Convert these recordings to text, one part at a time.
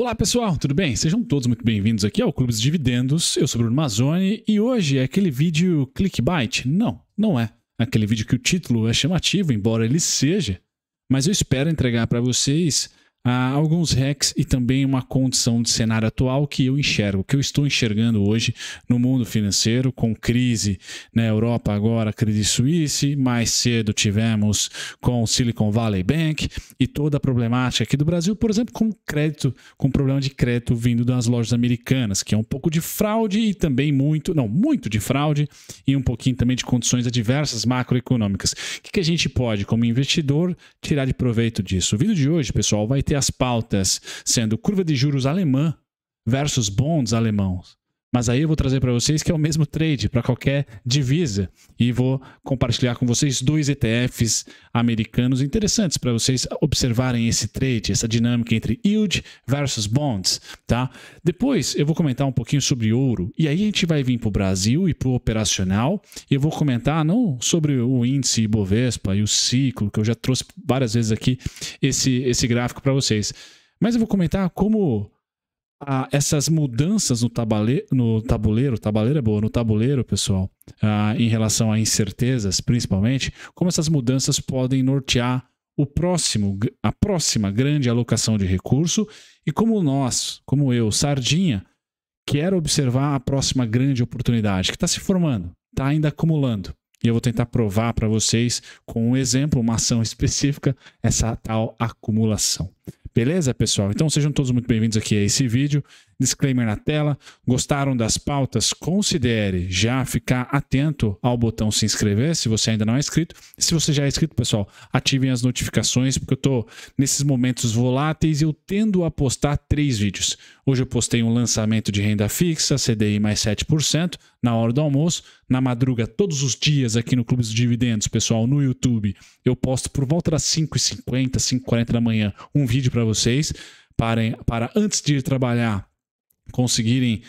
Olá pessoal, tudo bem? Sejam todos muito bem-vindos aqui ao Clube dos Dividendos. Eu sou Bruno Mazzoni e hoje é aquele vídeo clickbait. Não é aquele vídeo que o título é chamativo, embora ele seja, mas eu espero entregar para vocês alguns hacks e também uma condição de cenário atual que eu enxergo, que eu estou enxergando hoje no mundo financeiro, com crise na Europa agora, crise suíça, mais cedo tivemos com o Silicon Valley Bank e toda a problemática aqui do Brasil, por exemplo, com crédito, com problema de crédito vindo das lojas americanas, que é um pouco de fraude e também muito de fraude e um pouquinho também de condições adversas macroeconômicas. O que a gente pode, como investidor, tirar de proveito disso? O vídeo de hoje, pessoal, vai ter as pautas sendo curva de juros alemã versus bonds alemãos. Mas aí eu vou trazer para vocês que é o mesmo trade para qualquer divisa e vou compartilhar com vocês dois ETFs americanos interessantes para vocês observarem esse trade, essa dinâmica entre yield versus bonds, tá? Depois eu vou comentar um pouquinho sobre ouro e aí a gente vai vir para o Brasil e para o operacional e eu vou comentar não sobre o índice Ibovespa e o ciclo, que eu já trouxe várias vezes aqui esse gráfico para vocês, mas eu vou comentar como essas mudanças no tabuleiro é boa, no tabuleiro, pessoal, em relação a incertezas, principalmente, como essas mudanças podem nortear a próxima grande alocação de recurso e como eu, Sardinha, quero observar a próxima grande oportunidade que está se formando, está ainda acumulando. E eu vou tentar provar para vocês, com um exemplo, uma ação específica, essa tal acumulação. Beleza, pessoal? Então sejam todos muito bem-vindos aqui a esse vídeo. Disclaimer na tela. Gostaram das pautas? Considere já ficar atento ao botão se inscrever, se você ainda não é inscrito. E se você já é inscrito, pessoal, ativem as notificações, porque eu estou nesses momentos voláteis e eu tendo a postar 3 vídeos. Hoje eu postei um lançamento de renda fixa, CDI mais 7%, na hora do almoço. Na madruga, todos os dias aqui no Clube dos Dividendos, pessoal, no YouTube, eu posto por volta das 5h50, 5h40 da manhã, um vídeo para vocês, para antes de ir trabalhar, conseguirem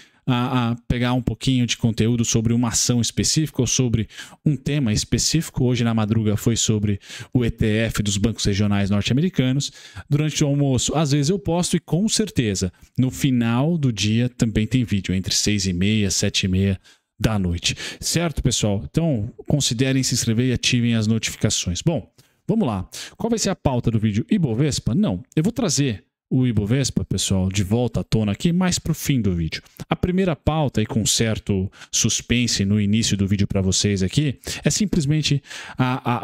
pegar um pouquinho de conteúdo sobre uma ação específica ou sobre um tema específico. Hoje na madruga foi sobre o ETF dos bancos regionais norte-americanos. Durante o almoço, às vezes eu posto e com certeza no final do dia também tem vídeo, entre 6h30 e 7h30 da noite. Certo, pessoal? Então considerem se inscrever e ativem as notificações. Bom, vamos lá. Qual vai ser a pauta do vídeo? Ibovespa? Não, eu vou trazer o Ibovespa, pessoal, de volta à tona aqui, mais para o fim do vídeo. A primeira pauta, e com certo suspense no início do vídeo para vocês aqui, é simplesmente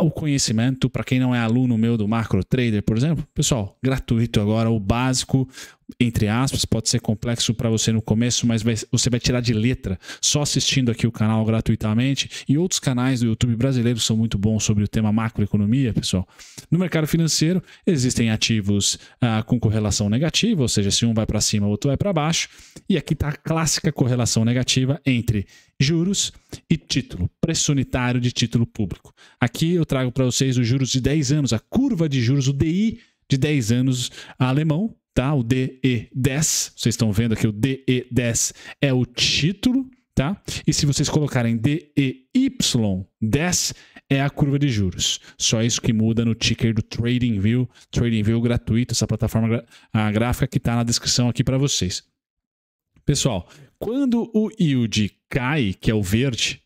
o conhecimento, para quem não é aluno meu do Macro Trader, por exemplo, pessoal, gratuito agora, o básico, entre aspas, pode ser complexo para você no começo, mas você vai tirar de letra só assistindo aqui o canal gratuitamente, e outros canais do YouTube brasileiro são muito bons sobre o tema macroeconomia, pessoal. No mercado financeiro existem ativos com correlação negativa, ou seja, se um vai para cima, o outro vai para baixo, e aqui está a clássica correlação negativa entre juros e título, preço unitário de título público. Aqui eu trago para vocês os juros de 10 anos, a curva de juros, o DI de 10 anos alemão, tá? O DE10, vocês estão vendo aqui, o DE10 é o título, tá? E se vocês colocarem DEY10 é a curva de juros. Só isso que muda no ticker do TradingView gratuito, essa plataforma gráfica que está na descrição aqui para vocês. Pessoal, quando o yield cai, que é o verde,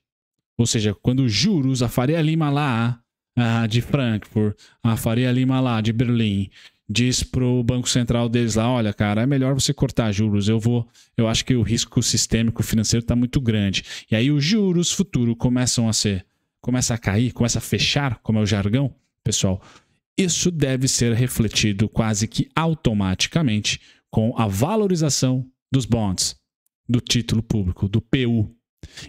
ou seja, quando os juros, a Faria Lima lá de Frankfurt, a Faria Lima lá de Berlim, diz para o Banco Central deles lá, olha, cara, é melhor você cortar juros, eu acho que o risco sistêmico financeiro está muito grande. E aí os juros futuros começa a cair, começa a fechar, como é o jargão, pessoal. Isso deve ser refletido quase que automaticamente com a valorização dos bonds, do título público, do PU.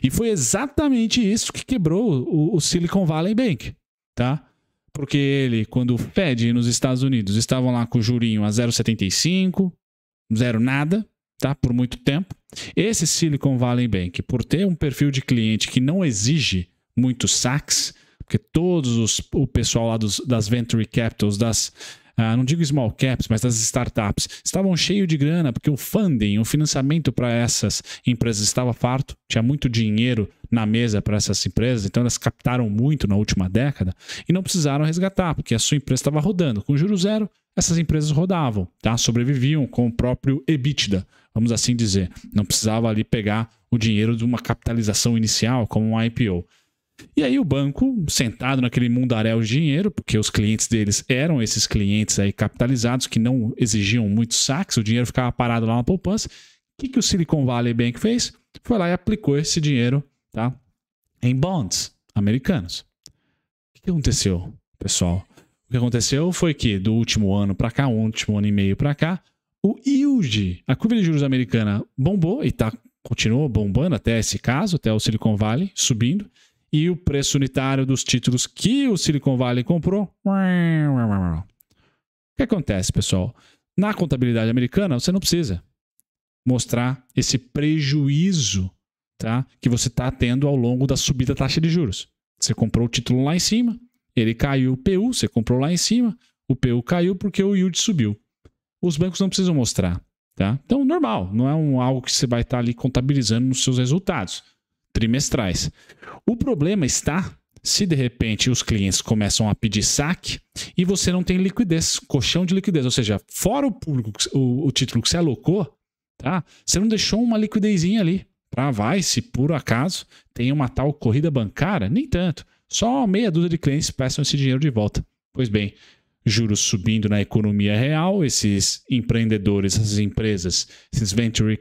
E foi exatamente isso que quebrou o Silicon Valley Bank, tá? Porque ele, quando o Fed nos Estados Unidos estavam lá com o jurinho a 0,75, zero nada, tá? Por muito tempo. Esse Silicon Valley Bank, por ter um perfil de cliente que não exige muitos saques, porque o pessoal lá das Venture Capitals, não digo small caps, mas das startups, estavam cheios de grana, porque o funding, o financiamento para essas empresas estava farto, tinha muito dinheiro na mesa para essas empresas, então elas captaram muito na última década e não precisaram resgatar, porque a sua empresa estava rodando. Com juros zero, essas empresas rodavam, tá? Sobreviviam com o próprio EBITDA, vamos assim dizer. Não precisava ali pegar o dinheiro de uma capitalização inicial, como um IPO. E aí o banco, sentado naquele mundaréu de dinheiro, porque os clientes deles eram esses clientes aí capitalizados que não exigiam muitos saques, o dinheiro ficava parado lá na poupança. O que o Silicon Valley Bank fez? Foi lá e aplicou esse dinheiro, tá, em bonds americanos. O que aconteceu, pessoal? O que aconteceu foi que do último ano para cá, último ano e meio para cá, o yield, a curva de juros americana bombou e continuou bombando até esse caso, até o Silicon Valley subindo. E o preço unitário dos títulos que o Silicon Valley comprou. O que acontece, pessoal? Na contabilidade americana, você não precisa mostrar esse prejuízo, tá, que você está tendo ao longo da subida da taxa de juros. Você comprou o título lá em cima, ele caiu o PU, você comprou lá em cima, o PU caiu porque o yield subiu. Os bancos não precisam mostrar. Tá? Então, normal, não é algo que você vai estar ali contabilizando nos seus resultados trimestrais. O problema está se de repente os clientes começam a pedir saque e você não tem liquidez, colchão de liquidez, ou seja, fora o público, o título que você alocou, tá? Você não deixou uma liquidezinha ali para se por acaso tem uma tal corrida bancária, nem tanto. Só meia dúzia de clientes peçam esse dinheiro de volta. Pois bem, juros subindo na economia real, esses empreendedores, essas empresas, esses venture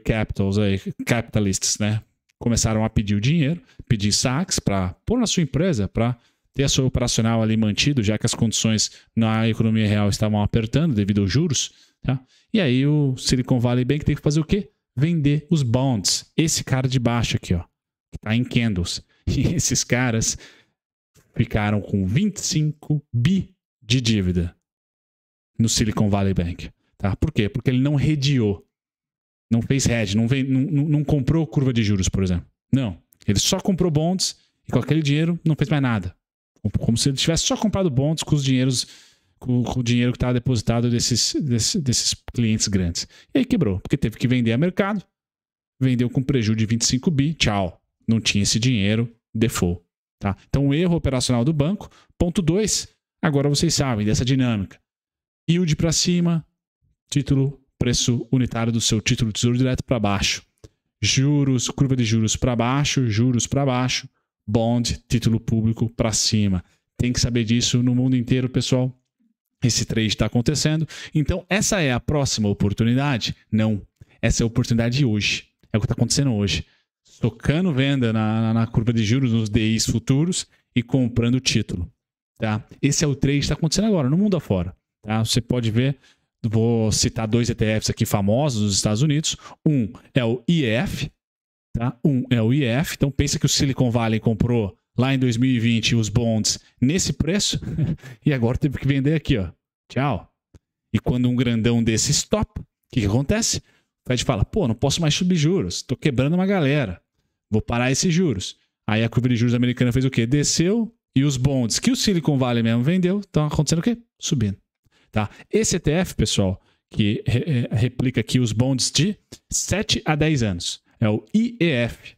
capitalists, né? Começaram a pedir o dinheiro, pedir saques para pôr na sua empresa, para ter a sua operacional ali mantido, já que as condições na economia real estavam apertando devido aos juros. Tá? E aí o Silicon Valley Bank tem que fazer o quê? Vender os bonds. Esse cara de baixo aqui, ó, que está em candles. E esses caras ficaram com 25 bi de dívida no Silicon Valley Bank. Tá? Por quê? Porque ele não hedgeou. Não fez hedge, não comprou curva de juros, por exemplo. Não. Ele só comprou bonds e com aquele dinheiro não fez mais nada. Como se ele tivesse só comprado bonds com os dinheiros, com o dinheiro que estava depositado desses clientes grandes. E aí quebrou, porque teve que vender a mercado, vendeu com prejuízo de 25 bi, tchau. Não tinha esse dinheiro, default. Tá? Então, o erro operacional do banco. Ponto 2, agora vocês sabem dessa dinâmica. Yield para cima, preço unitário do seu título de tesouro direto para baixo. Juros, curva de juros para baixo, bond, título público para cima. Tem que saber disso no mundo inteiro, pessoal. Esse trade está acontecendo. Então, essa é a próxima oportunidade? Não. Essa é a oportunidade de hoje. É o que está acontecendo hoje. Tocando venda na curva de juros, nos DIs futuros e comprando título. Tá? Esse é o trade que está acontecendo agora, no mundo afora. Tá? Você pode ver. Vou citar 2 ETFs aqui famosos dos Estados Unidos. Um é o IEF. Tá? Então pensa que o Silicon Valley comprou lá em 2020 os bonds nesse preço e agora teve que vender aqui, ó. Tchau. E quando um grandão desse stop, o que acontece? O Fed fala, não posso mais subir juros, estou quebrando uma galera, vou parar esses juros. Aí a curva de juros americana fez o quê? Desceu e os bonds que o Silicon Valley mesmo vendeu, estão acontecendo o quê? Subindo. Tá? Esse ETF, pessoal, que replica aqui os bonds de 7 a 10 anos, é o IEF.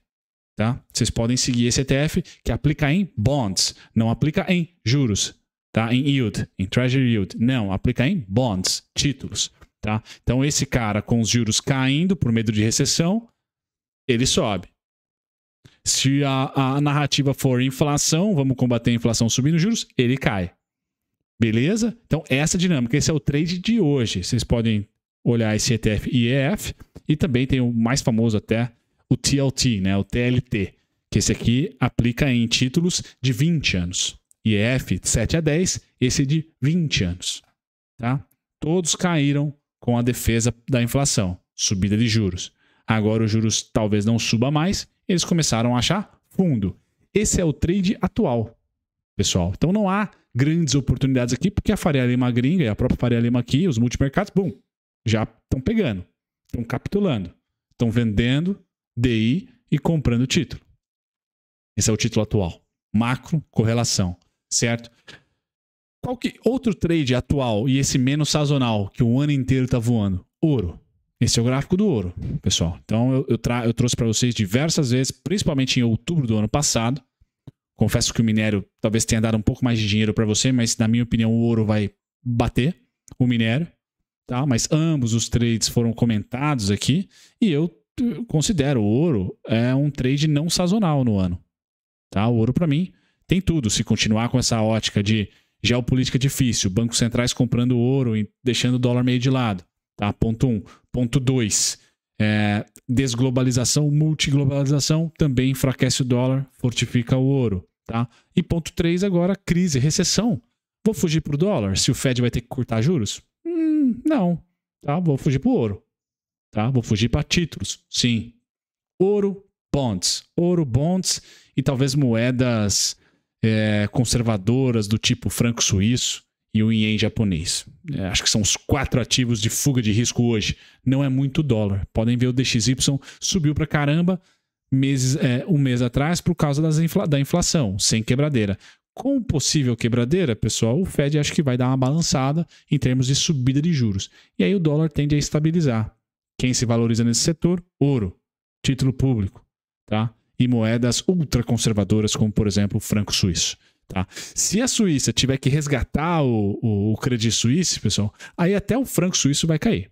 Tá? Vocês podem seguir esse ETF que aplica em bonds, não aplica em juros, tá? Em yield, em treasury yield. Não, aplica em bonds, títulos. Tá? Então, esse cara com os juros caindo por medo de recessão, ele sobe. Se a narrativa for inflação, vamos combater a inflação subindo juros, ele cai. Beleza? Então, essa dinâmica, esse é o trade de hoje. Vocês podem olhar esse ETF IEF e também tem o mais famoso até, o TLT, né? O TLT, que esse aqui aplica em títulos de 20 anos. IEF de 7 a 10, esse de 20 anos. Tá? Todos caíram com a defesa da inflação, subida de juros. Agora os juros talvez não suba mais, eles começaram a achar fundo. Esse é o trade atual, pessoal. Então não há grandes oportunidades aqui, porque a Faria Lima gringa e a própria Faria Lima aqui, os multimercados, já estão pegando, estão capitulando, estão vendendo DI e comprando título. Esse é o título atual. Macro, correlação, certo? Qual que outro trade atual e esse menos sazonal que o ano inteiro está voando? Ouro. Esse é o gráfico do ouro, pessoal. Então eu trouxe para vocês diversas vezes, principalmente em outubro do ano passado. Confesso que o minério talvez tenha dado um pouco mais de dinheiro para você, mas na minha opinião o ouro vai bater o minério. tá? Mas ambos os trades foram comentados aqui e eu considero o ouro um trade não sazonal no ano, tá? O ouro para mim tem tudo. Se continuar com essa ótica de geopolítica difícil, bancos centrais comprando ouro e deixando o dólar meio de lado, tá? Ponto 1. Ponto 2, desglobalização, multiglobalização também enfraquece o dólar, fortifica o ouro, tá? E ponto 3 agora, crise, recessão. Vou fugir pro dólar se o Fed vai ter que cortar juros? Não, tá? Vou fugir pro ouro, tá? Vou fugir para títulos, sim. Ouro, bonds e talvez moedas conservadoras do tipo franco suíço e o ien japonês. Acho que são os 4 ativos de fuga de risco hoje. Não é muito dólar. Podem ver o DXY subiu pra caramba um mês atrás por causa da inflação, sem quebradeira. Com possível quebradeira, pessoal, o Fed acho que vai dar uma balançada em termos de subida de juros. E aí o dólar tende a estabilizar. Quem se valoriza nesse setor? Ouro, título público, tá? E moedas ultraconservadoras, como, por exemplo, o franco suíço. Tá? Se a Suíça tiver que resgatar o Credit Suisse, pessoal, aí até o franco suíço vai cair.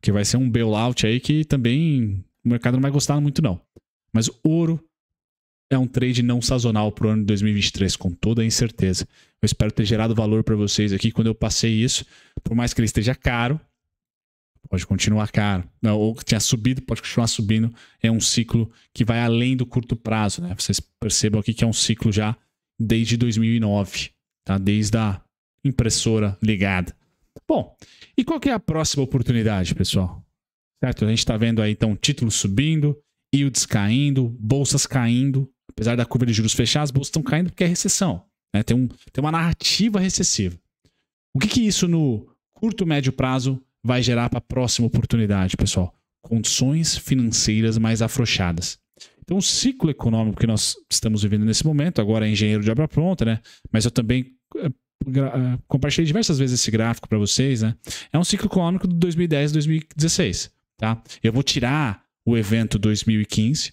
Que vai ser um bailout aí que também o mercado não vai gostar muito, não. Mas ouro é um trade não sazonal para o ano de 2023, com toda a incerteza. Eu espero ter gerado valor para vocês aqui quando eu passei isso. Por mais que ele esteja caro, pode continuar caro. Não, ou que tinha subido, pode continuar subindo. É um ciclo que vai além do curto prazo, né? Vocês percebam aqui que é um ciclo já desde 2009, tá? Desde a impressora ligada. Bom, e qual que é a próxima oportunidade, pessoal? Certo? A gente está vendo aí, então, títulos subindo, yields caindo, bolsas caindo. Apesar da curva de juros fechar, as bolsas estão caindo porque é recessão, né? Tem uma narrativa recessiva. O que isso no curto, médio prazo vai gerar para a próxima oportunidade, pessoal? Condições financeiras mais afrouxadas. Então, o ciclo econômico que nós estamos vivendo nesse momento, agora é engenheiro de obra pronta, né? Mas eu também compartilhei diversas vezes esse gráfico para vocês, né? É um ciclo econômico de 2010 a 2016, tá? Eu vou tirar o evento 2015,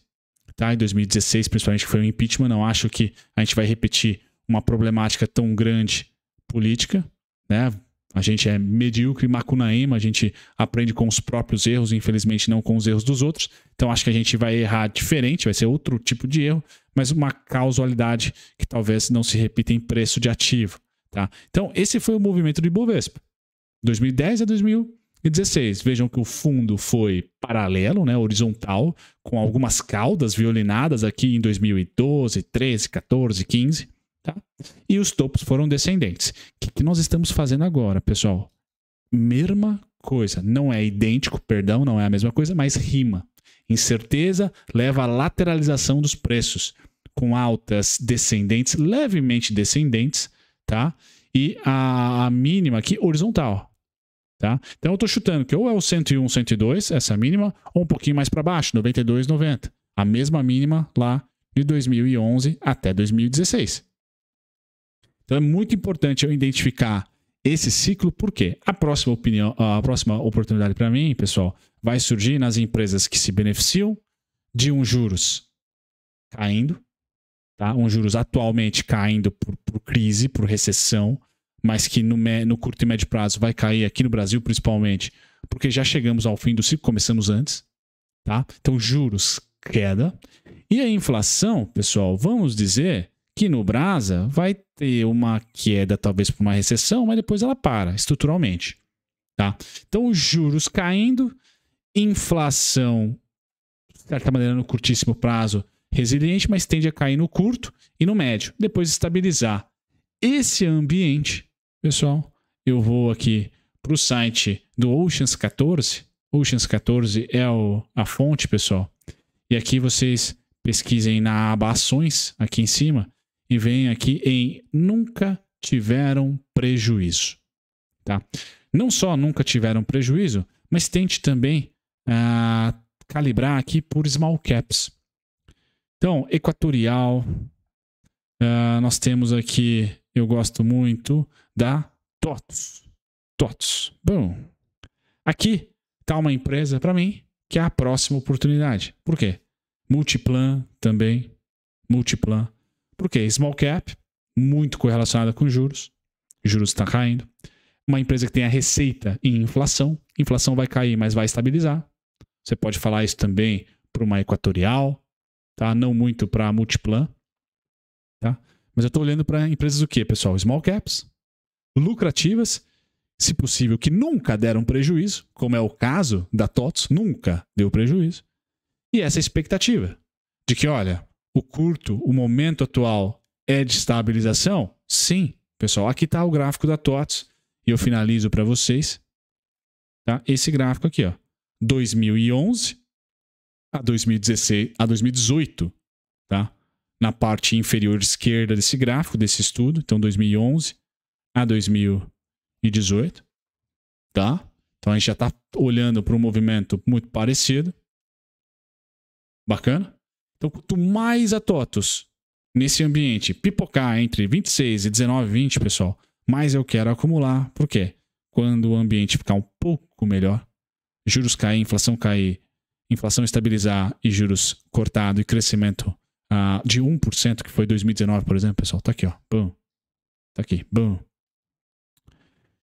tá? Em 2016, principalmente, que foi o impeachment. Não acho que a gente vai repetir uma problemática tão grande política, né? A gente é medíocre, macunaíma, a gente aprende com os próprios erros, infelizmente não com os erros dos outros. Então acho que a gente vai errar diferente, vai ser outro tipo de erro, mas uma causalidade que talvez não se repita em preço de ativo, tá? Então esse foi o movimento do Ibovespa, 2010 a 2016. Vejam que o fundo foi paralelo, né, horizontal, com algumas caudas violinadas aqui em 2012, 13, 14, 15. Tá? E os topos foram descendentes. O que nós estamos fazendo agora, pessoal? Mesma coisa. Não é idêntico, perdão, não é a mesma coisa, mas rima. Incerteza leva à lateralização dos preços, com altas descendentes, levemente descendentes, tá? E a mínima aqui horizontal. Tá? Então eu estou chutando que ou é o 101, 102, essa mínima, ou um pouquinho mais para baixo, 92, 90. A mesma mínima lá de 2011 até 2016. Então é muito importante eu identificar esse ciclo, porque a próxima oportunidade para mim, pessoal, vai surgir nas empresas que se beneficiam de juros caindo, tá? Juros atualmente caindo por crise, por recessão, mas que no curto e médio prazo vai cair aqui no Brasil principalmente, porque já chegamos ao fim do ciclo, começamos antes, tá? Então juros, queda. E a inflação, pessoal, vamos dizer que no Brasa vai ter uma queda talvez por uma recessão, mas depois ela para estruturalmente, tá? Então os juros caindo, inflação, de certa maneira no curtíssimo prazo, resiliente, mas tende a cair no curto e no médio, depois estabilizar. Esse ambiente, pessoal, eu vou aqui para o site do Oceans 14. Oceans 14 é a fonte, pessoal. E aqui vocês pesquisem na aba ações, aqui em cima, e vem aqui em nunca tiveram prejuízo, tá? Não só nunca tiveram prejuízo, mas tente também calibrar aqui por small caps. Então, Equatorial, nós temos aqui, eu gosto muito da TOTS. Bom, aqui está uma empresa para mim que é a próxima oportunidade. Por quê? Multiplan também, Multiplan. Por quê? Small cap, muito correlacionada com juros está caindo. Uma empresa que tem a receita em inflação. Inflação vai cair, mas vai estabilizar. Você pode falar isso também para uma Equatorial, tá? Não muito para a Multiplan, tá? Mas eu estou olhando para empresas o quê, pessoal? Small caps, lucrativas, se possível, que nunca deram prejuízo, como é o caso da TOTVS, nunca deu prejuízo. E essa expectativa de que, olha, o momento atual é de estabilização? Sim, pessoal. Aqui está o gráfico da TOTVS e eu finalizo para vocês, tá? Esse gráfico aqui, ó, 2011 a 2016, a 2018, tá? Na parte inferior esquerda desse gráfico, desse estudo, então 2011 a 2018, tá? Então a gente já está olhando para um movimento muito parecido. Bacana? Então, quanto mais a TOTVS nesse ambiente pipocar entre 26 e 19,20, pessoal, mais eu quero acumular. Por quê? Quando o ambiente ficar um pouco melhor, juros cair, inflação estabilizar e juros cortado e crescimento de 1%, que foi 2019, por exemplo, pessoal, tá aqui, ó. Bum. Tá aqui, bum.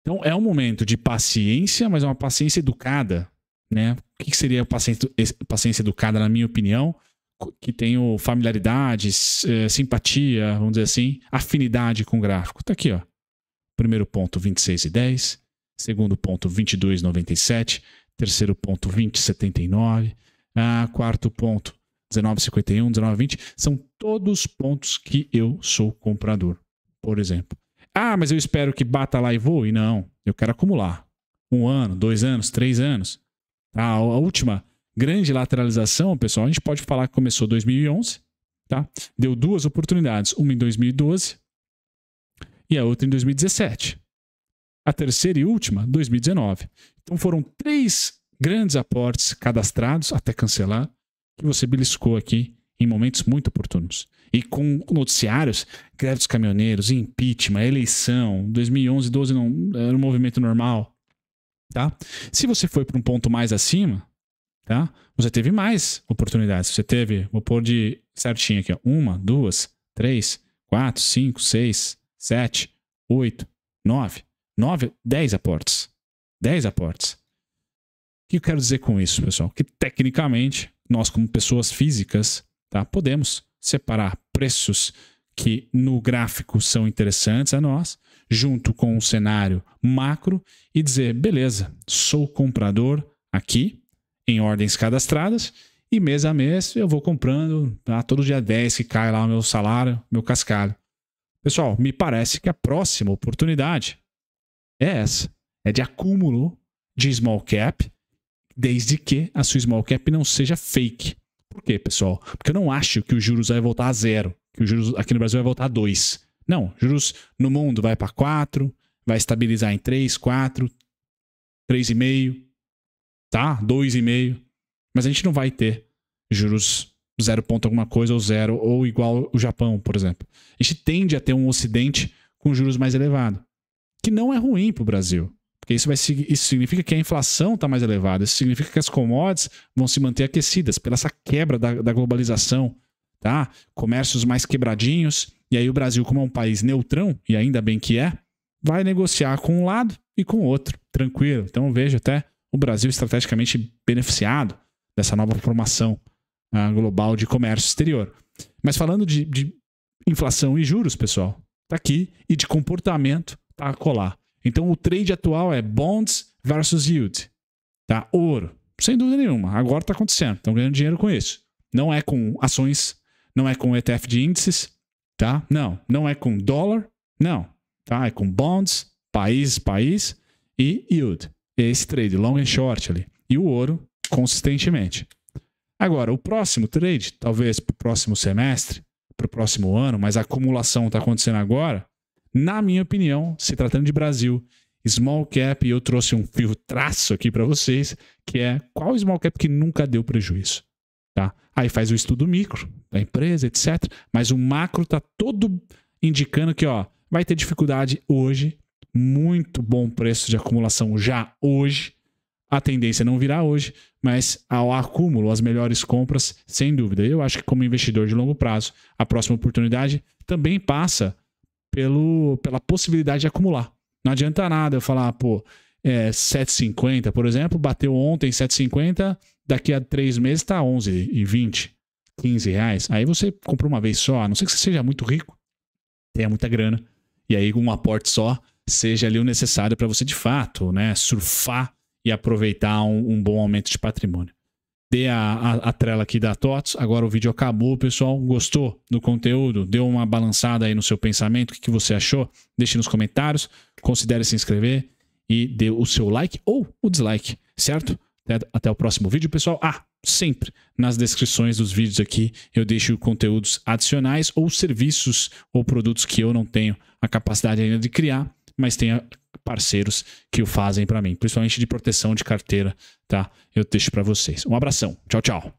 Então, é um momento de paciência, mas é uma paciência educada, né? O que seria paciência educada, na minha opinião? Que tenho familiaridade, simpatia, vamos dizer assim, afinidade com o gráfico. Tá aqui, ó. Primeiro ponto, 26,10. Segundo ponto, 22,97. Terceiro ponto, 20,79. Quarto ponto, 19,51, 19,20. São todos pontos que eu sou comprador, por exemplo. Mas eu espero que bata lá e voe. Não, eu quero acumular. 1 ano, 2 anos, 3 anos. A última grande lateralização, pessoal, a gente pode falar que começou em 2011, tá? Deu 2 oportunidades, uma em 2012 e a outra em 2017. A terceira e última, 2019. Então foram 3 grandes aportes cadastrados, até cancelar, que você beliscou aqui em momentos muito oportunos. E com noticiários, greve dos caminhoneiros, impeachment, eleição, 2011, 12 não era um movimento normal, tá? Se você foi para um ponto mais acima, tá? Você teve mais oportunidades. Você teve, vou pôr de certinho aqui, ó, 1, 2, 3, 4, 5, 6, 7, 8, 9, 10 aportes. 10 aportes. O que eu quero dizer com isso, pessoal? Que tecnicamente, nós como pessoas físicas, tá? Podemos separar preços que no gráfico são interessantes a nós, junto com o cenário macro e dizer, beleza, sou comprador aqui, em ordens cadastradas, e mês a mês eu vou comprando, tá? Todo dia 10 que cai lá o meu salário, meu cascalho. Pessoal, me parece que a próxima oportunidade é essa. É de acúmulo de small cap, desde que a sua small cap não seja fake. Por quê, pessoal? Porque eu não acho que os juros vai voltar a 0, que os juros aqui no Brasil vai voltar a 2. Não, juros no mundo vai para 4, vai estabilizar em 3, 4, 3,5, tá? 2,5. Mas a gente não vai ter juros 0 ponto alguma coisa ou 0 ou igual o Japão, por exemplo. A gente tende a ter um ocidente com juros mais elevado, que não é ruim para o Brasil. Porque isso significa que a inflação está mais elevada. Isso significa que as commodities vão se manter aquecidas pela essa quebra da globalização, tá? Comércios mais quebradinhos. E aí o Brasil, como é um país neutrão, e ainda bem que é, vai negociar com um lado e com o outro. Tranquilo. Então eu vejo até o Brasil estrategicamente beneficiado dessa nova formação global de comércio exterior. Mas falando de inflação e juros, pessoal, tá aqui. E de comportamento, tá a colar. Então, o trade atual é bonds versus yield. Tá? Ouro. Sem dúvida nenhuma. Agora está acontecendo. Estão ganhando dinheiro com isso. Não é com ações, não é com ETF de índices, tá? Não é com dólar, não. Tá? É com bonds, país e yield. Esse trade, long and short ali. E o ouro, consistentemente. Agora, o próximo trade, talvez para o próximo semestre, para o próximo ano, mas a acumulação está acontecendo agora. Na minha opinião, se tratando de Brasil, small cap, e eu trouxe um filtraço aqui para vocês, que é qual small cap que nunca deu prejuízo. Tá? Aí faz o estudo micro da empresa, etc. Mas o macro está todo indicando que vai ter dificuldade hoje, muito bom preço de acumulação já hoje. A tendência não virá hoje, mas ao acúmulo, as melhores compras, sem dúvida. Eu acho que como investidor de longo prazo, a próxima oportunidade também passa pela possibilidade de acumular. Não adianta nada eu falar, pô, 7,50, por exemplo, bateu ontem 7,50, daqui a 3 meses tá 11,20, 15 reais. Aí você comprou uma vez só, a não ser que você seja muito rico, tenha muita grana, e aí um aporte só seja ali o necessário para você de fato, né, surfar e aproveitar um bom aumento de patrimônio. Dê a trela aqui da TOTS. Agora o vídeo acabou, pessoal. Gostou do conteúdo? Deu uma balançada aí no seu pensamento? O que você achou? Deixe nos comentários. Considere se inscrever e dê o seu like ou o dislike, certo? Até o próximo vídeo, pessoal. Sempre nas descrições dos vídeos aqui eu deixo conteúdos adicionais ou serviços ou produtos que eu não tenho a capacidade ainda de criar, mas tenho parceiros que o fazem para mim, principalmente de proteção de carteira, tá? Eu deixo para vocês. Um abração. Tchau, tchau.